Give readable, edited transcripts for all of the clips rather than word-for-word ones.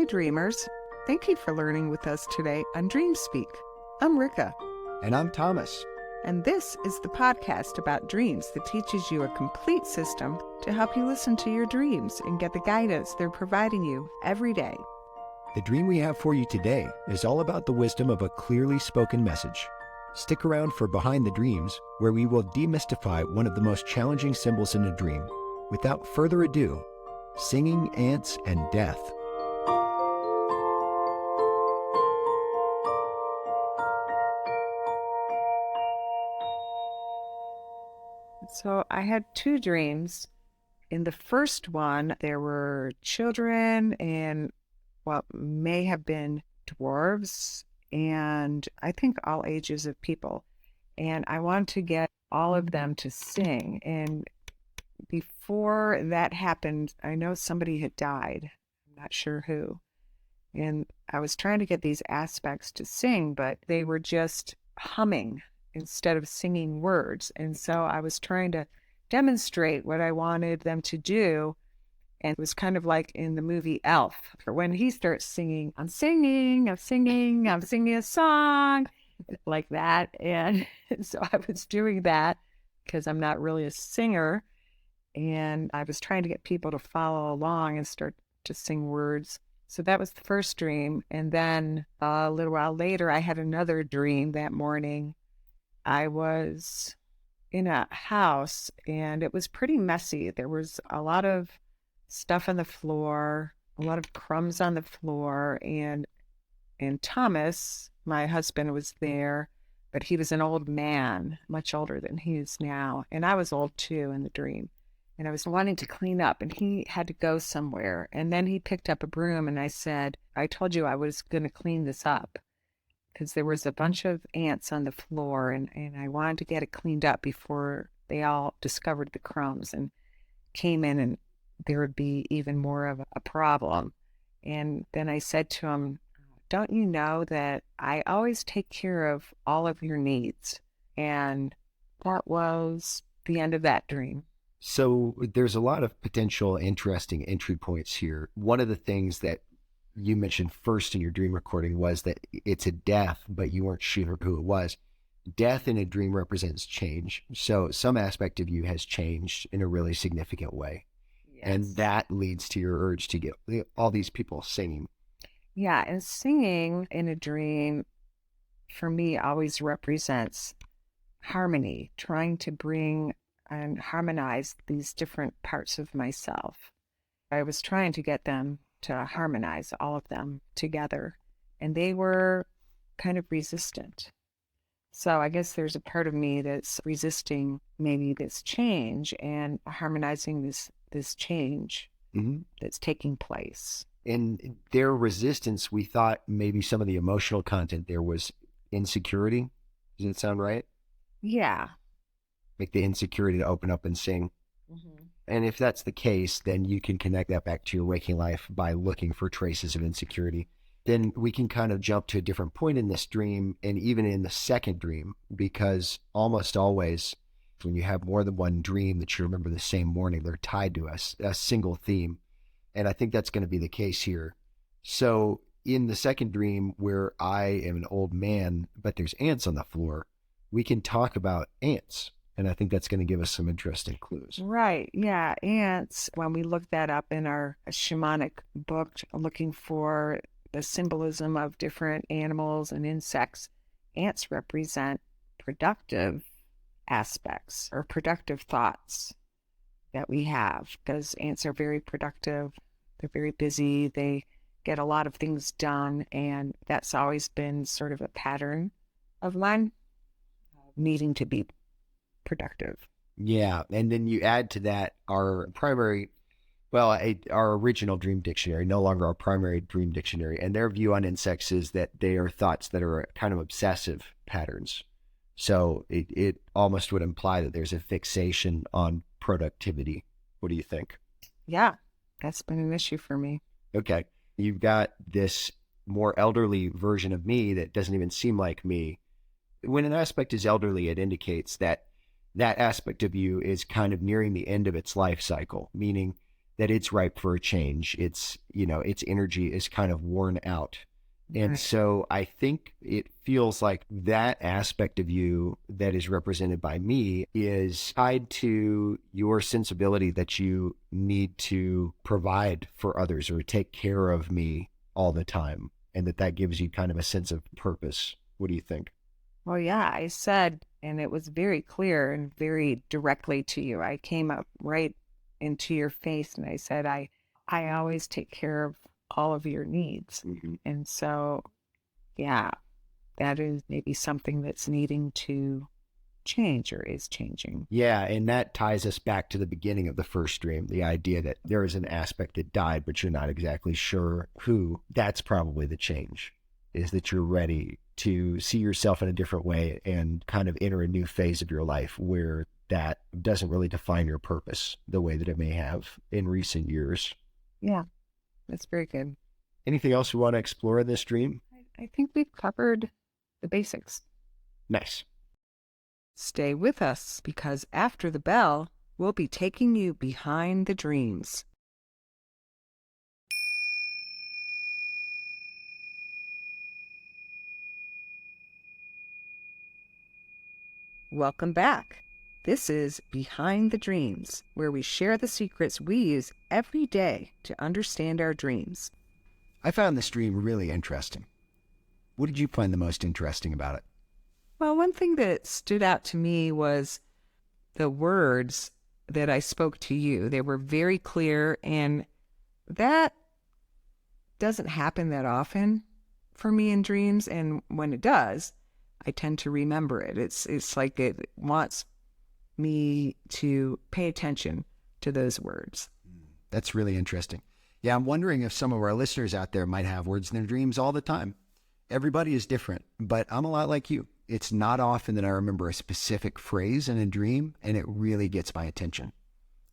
Hi, dreamers. Thank you for learning with us today on Dream Speak. I'm Rica. And I'm Thomas. And this is the podcast about dreams that teaches you a complete system to help you listen to your dreams and get the guidance they're providing you every day. The dream we have for you today is all about the wisdom of a clearly spoken message. Stick around for Behind the Dreams, where we will demystify one of the most challenging symbols in a dream. Without further ado, singing ants and death. So I had two dreams. In the first one, there were children and what may have been dwarves, and I think all ages of people. And I wanted to get all of them to sing. And before that happened, I know somebody had died. I'm not sure who. And I was trying to get these aspects to sing, but they were just humming instead of singing words. And so I was trying to demonstrate what I wanted them to do. And it was kind of like in the movie Elf, when he starts singing, I'm singing a song, like that. And so I was doing that because I'm not really a singer. And I was trying to get people to follow along and start to sing words. So that was the first dream. And then a little while later, I had another dream that morning. I was in a house and it was pretty messy. There was a lot of stuff on the floor, a lot of crumbs on the floor. And Thomas, my husband, was there, but he was an old man, much older than he is now. And I was old too in the dream. And I was wanting to clean up and he had to go somewhere. And then he picked up a broom and I said, I told you I was going to clean this up because there was a bunch of ants on the floor and I wanted to get it cleaned up before they all discovered the crumbs and came in and there would be even more of a problem. And then I said to him, don't you know that I always take care of all of your needs? And that was the end of that dream. So there's a lot of potential interesting entry points here. One of the things that you mentioned first in your dream recording was that it's a death, but you weren't sure who it was. Death in a dream represents change. So some aspect of you has changed in a really significant way. Yes. And that leads to your urge to get all these people singing. Yeah, and singing in a dream, for me, always represents harmony, trying to bring and harmonize these different parts of myself. I was trying to get them to harmonize all of them together, and they were kind of resistant. So I guess there's a part of me that's resisting maybe this change and harmonizing this change that's taking place. In their resistance, we thought maybe some of the emotional content there was insecurity. Does it sound right? Yeah. Like the insecurity to open up and sing. Mm-hmm. And if that's the case, then you can connect that back to your waking life by looking for traces of insecurity. Then we can kind of jump to a different point in this dream and even in the second dream, because almost always when you have more than one dream that you remember the same morning, they're tied to a single theme. And I think that's going to be the case here. So in the second dream where I am an old man, but there's ants on the floor, we can talk about ants. And I think that's going to give us some interesting clues. Right. Yeah. Ants, when we look that up in our shamanic book, looking for the symbolism of different animals and insects, ants represent productive aspects or productive thoughts that we have, because ants are very productive. They're very busy. They get a lot of things done. And that's always been sort of a pattern of mine, needing to be productive. Yeah. And then you add to that our original dream dictionary, no longer our primary dream dictionary. And their view on insects is that they are thoughts that are kind of obsessive patterns. So it almost would imply that there's a fixation on productivity. What do you think? Yeah, that's been an issue for me. Okay. You've got this more elderly version of me that doesn't even seem like me. When an aspect is elderly, it indicates that aspect of you is kind of nearing the end of its life cycle, meaning that it's ripe for a change. It's, its energy is kind of worn out. And Right. so I think it feels like that aspect of you that is represented by me is tied to your sensibility that you need to provide for others or take care of me all the time. And that gives you kind of a sense of purpose. What do you think? Well, yeah, I said, and it was very clear and very directly to you. I came up right into your face and I said, I always take care of all of your needs. Mm-hmm. And so, yeah, that is maybe something that's needing to change or is changing. Yeah, and that ties us back to the beginning of the first stream, the idea that there is an aspect that died, but you're not exactly sure who. That's probably the change, is that you're ready to see yourself in a different way and kind of enter a new phase of your life where that doesn't really define your purpose the way that it may have in recent years. Yeah, that's very good. Anything else you want to explore in this dream? I think we've covered the basics. Nice. Stay with us because after the bell, we'll be taking you behind the dreams. Welcome back. This is Behind the Dreams, where we share the secrets we use every day to understand our dreams. I found this dream really interesting. What did you find the most interesting about it? Well, one thing that stood out to me was the words that I spoke to you. They were very clear, and that doesn't happen that often for me in dreams. And when it does, I tend to remember it. It's like it wants me to pay attention to those words. That's really interesting. Yeah, I'm wondering if some of our listeners out there might have words in their dreams all the time. Everybody is different, but I'm a lot like you. It's not often that I remember a specific phrase in a dream, and it really gets my attention.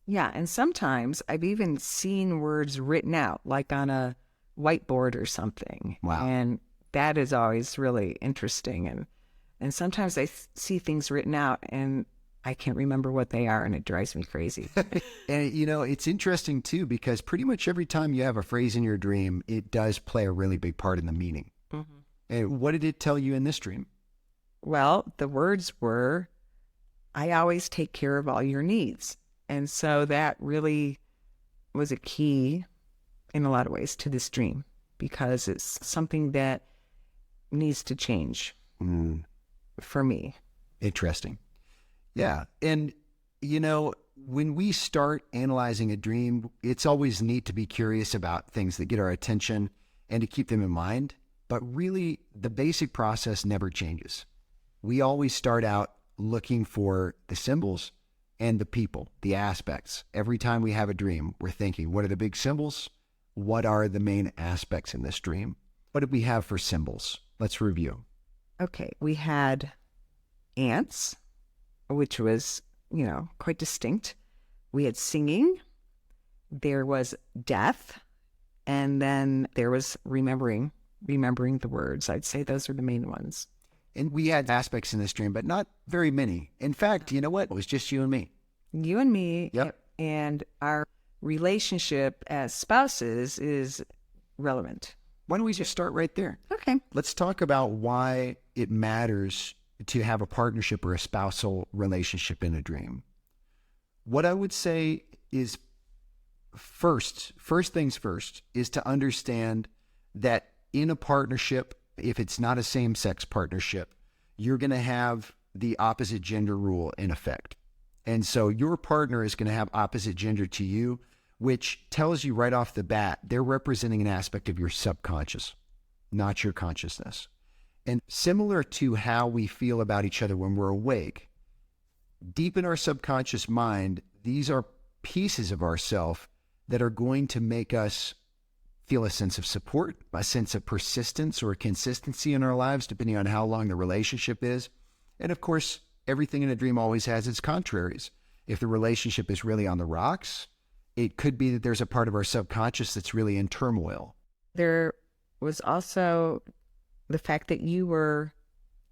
Yeah, and sometimes I've even seen words written out, like on a whiteboard or something. Wow. And that is always really interesting. And sometimes I see things written out and I can't remember what they are, and it drives me crazy. And, it's interesting, too, because pretty much every time you have a phrase in your dream, it does play a really big part in the meaning. Mm-hmm. And what did it tell you in this dream? Well, the words were, I always take care of all your needs. And so that really was a key in a lot of ways to this dream, because it's something that needs to change for me. Interesting. Yeah. And, when we start analyzing a dream, it's always neat to be curious about things that get our attention and to keep them in mind. But really, the basic process never changes. We always start out looking for the symbols and the people, the aspects. Every time we have a dream, we're thinking, what are the big symbols? What are the main aspects in this dream? What did we have for symbols? Let's review. Okay, we had ants, which was, quite distinct. We had singing. There was death. And then there was remembering the words. I'd say those are the main ones. And we had aspects in this dream, but not very many. In fact, you know what? It was just you and me. You and me. Yep. And our relationship as spouses is relevant. Why don't we just start right there? Okay. Let's talk about why it matters to have a partnership or a spousal relationship in a dream. What I would say is first things first, is to understand that in a partnership, if it's not a same-sex partnership, you're going to have the opposite gender rule in effect. And so your partner is going to have opposite gender to you, which tells you right off the bat, they're representing an aspect of your subconscious, not your consciousness. And similar to how we feel about each other when we're awake, deep in our subconscious mind, these are pieces of ourself that are going to make us feel a sense of support, a sense of persistence or consistency in our lives, depending on how long the relationship is. And of course, everything in a dream always has its contraries. If the relationship is really on the rocks, it could be that there's a part of our subconscious that's really in turmoil. There was also the fact that you were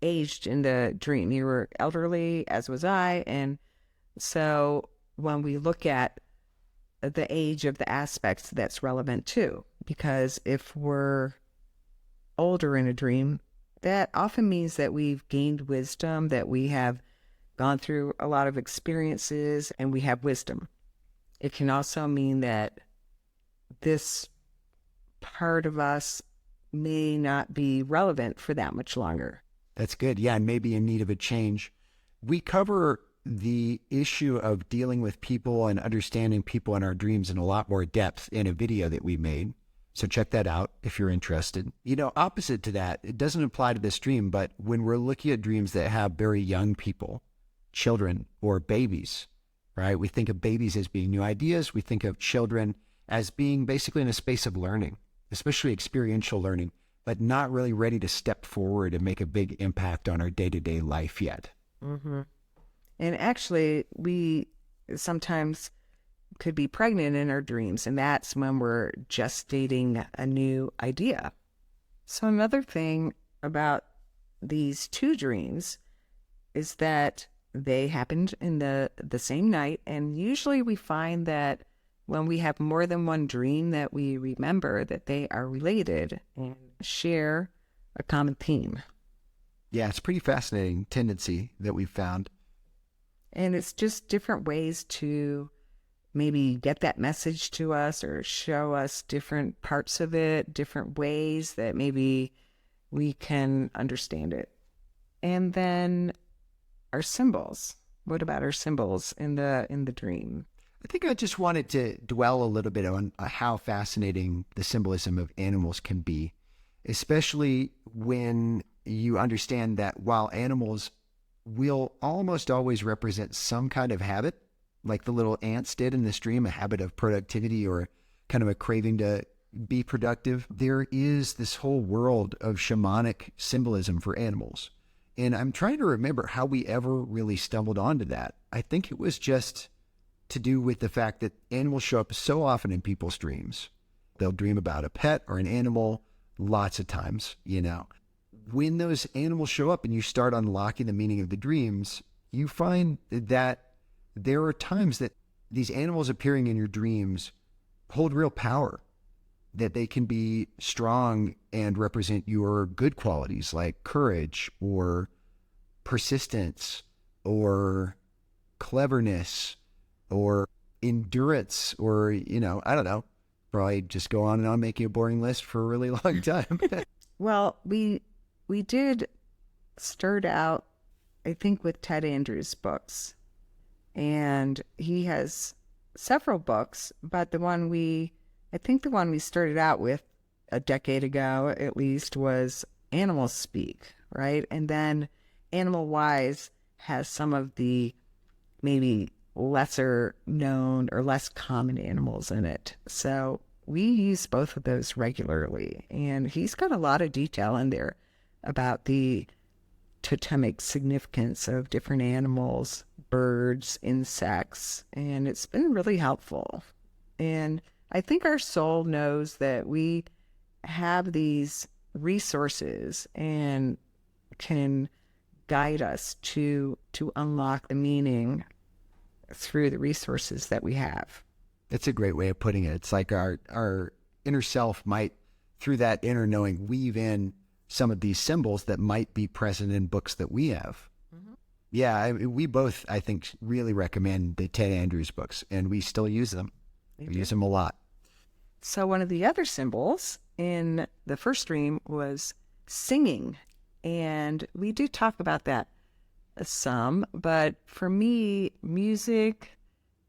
aged in the dream. You were elderly, as was I. And so when we look at the age of the aspects that's relevant too. Because if we're older in a dream, that often means that we've gained wisdom, that we have gone through a lot of experiences and we have wisdom. It can also mean that this part of us may not be relevant for that much longer. That's good. Yeah, and maybe in need of a change. We cover the issue of dealing with people and understanding people in our dreams in a lot more depth in a video that we made. So check that out if you're interested. You know, opposite to that, it doesn't apply to this dream, but when we're looking at dreams that have very young people, children or babies, right? We think of babies as being new ideas. We think of children as being basically in a space of learning, especially experiential learning, but not really ready to step forward and make a big impact on our day-to-day life yet. Mm-hmm. And actually, we sometimes could be pregnant in our dreams, and that's when we're gestating a new idea. So another thing about these two dreams is that they happened in the same night, and usually we find that when we have more than one dream that we remember, that they are related and share a common theme. Yeah, it's a pretty fascinating tendency that we've found. And it's just different ways to maybe get that message to us or show us different parts of it, different ways that maybe we can understand it. And then our symbols. What about our symbols in the dream? I think I just wanted to dwell a little bit on how fascinating the symbolism of animals can be, especially when you understand that while animals will almost always represent some kind of habit, like the little ants did in this dream, a habit of productivity or kind of a craving to be productive, there is this whole world of shamanic symbolism for animals. And I'm trying to remember how we ever really stumbled onto that. I think it was just to do with the fact that animals show up so often in people's dreams. They'll dream about a pet or an animal lots of times, you know. When those animals show up and you start unlocking the meaning of the dreams, you find that there are times that these animals appearing in your dreams hold real power, that they can be strong and represent your good qualities like courage or persistence or cleverness or endurance or, you know, I don't know, probably just go on and on making a boring list for a really long time. Well, we did start out, I think, with Ted Andrews' books. And he has several books, but I think the one we started out with a decade ago, at least, was Animals Speak, right? And then Animal Wise has some of the maybe lesser known or less common animals in it. So we use both of those regularly. And he's got a lot of detail in there about the totemic significance of different animals, birds, insects, and it's been really helpful. And I think our soul knows that we have these resources and can guide us to unlock the meaning through the resources that we have. That's a great way of putting it. It's like our inner self might, through that inner knowing, weave in some of these symbols that might be present in books that we have. Mm-hmm. Yeah, we both, I think, really recommend the Ted Andrews books, and we still use them. We use them a lot. So one of the other symbols in the first dream was singing, and we do talk about that some, but for me, music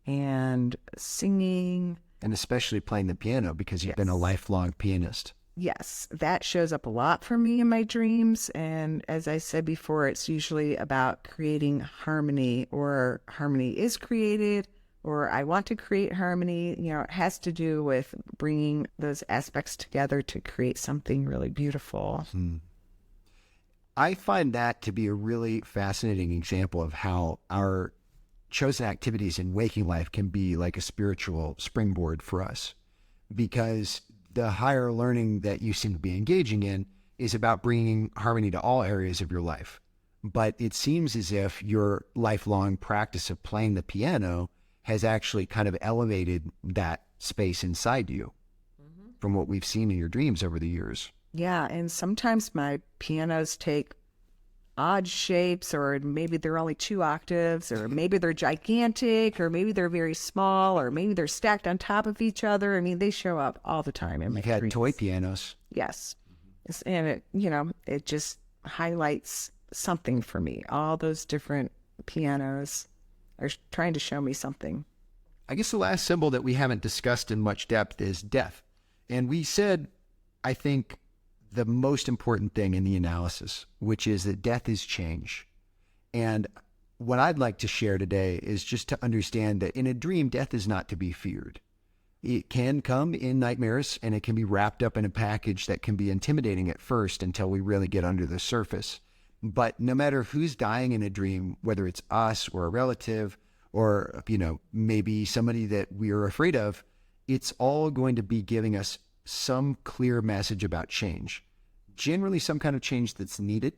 and singing. And especially playing the piano, because you've been a lifelong pianist. Yes, that shows up a lot for me in my dreams. And as I said before, it's usually about creating harmony, or harmony is created, or I want to create harmony. You know, it has to do with bringing those aspects together to create something really beautiful. I find that to be a really fascinating example of how our chosen activities in waking life can be like a spiritual springboard for us, because the higher learning that you seem to be engaging in is about bringing harmony to all areas of your life. But it seems as if your lifelong practice of playing the piano has actually kind of elevated that space inside you from what we've seen in your dreams over the years. Yeah, and sometimes my pianos take odd shapes, or maybe they're only 2 octaves, or maybe they're gigantic, or maybe they're very small, or maybe they're stacked on top of each other. I mean, they show up all the time in my You've had dreams. toy pianos. Yes. And it, it just highlights something for me. All those different pianos are trying to show me something. I guess the last symbol that we haven't discussed in much depth is death. And we said, I think, the most important thing in the analysis, which is that death is change. And what I'd like to share today is just to understand that in a dream, death is not to be feared. It can come in nightmares, and it can be wrapped up in a package that can be intimidating at first until we really get under the surface. But no matter who's dying in a dream, whether it's us or a relative or, maybe somebody that we are afraid of, it's all going to be giving us some clear message about change. Generally, some kind of change that's needed,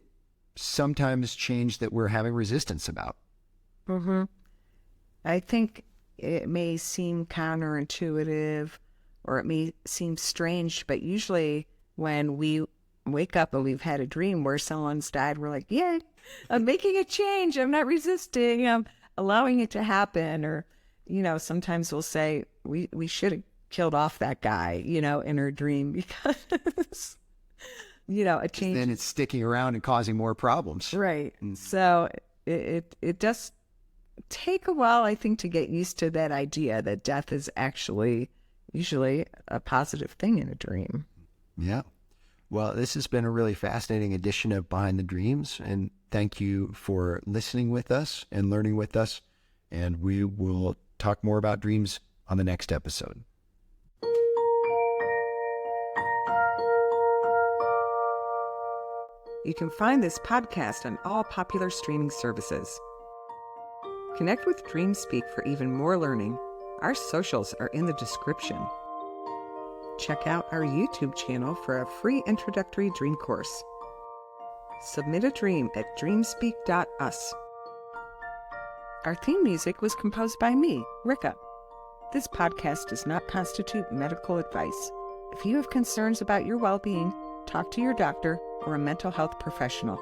sometimes change that we're having resistance about. Mm-hmm. I think it may seem counterintuitive, or it may seem strange, but usually when we wake up and we've had a dream where someone's died, we're like, yeah, I'm making a change. I'm not resisting. I'm allowing it to happen. Or, sometimes we'll say we should have killed off that guy, in our dream, because, a change. Then it's sticking around and causing more problems. Right. So it does take a while, I think, to get used to that idea that death is actually usually a positive thing in a dream. Yeah. Well, this has been a really fascinating edition of Behind the Dreams, and thank you for listening with us and learning with us. And we will talk more about dreams on the next episode. You can find this podcast on all popular streaming services. Connect with DreamSpeak for even more learning. Our socials are in the description. Check out our YouTube channel for a free introductory dream course. Submit a dream at dreamspeak.us. Our theme music was composed by me, Rica. This podcast does not constitute medical advice. If you have concerns about your well-being, talk to your doctor or a mental health professional.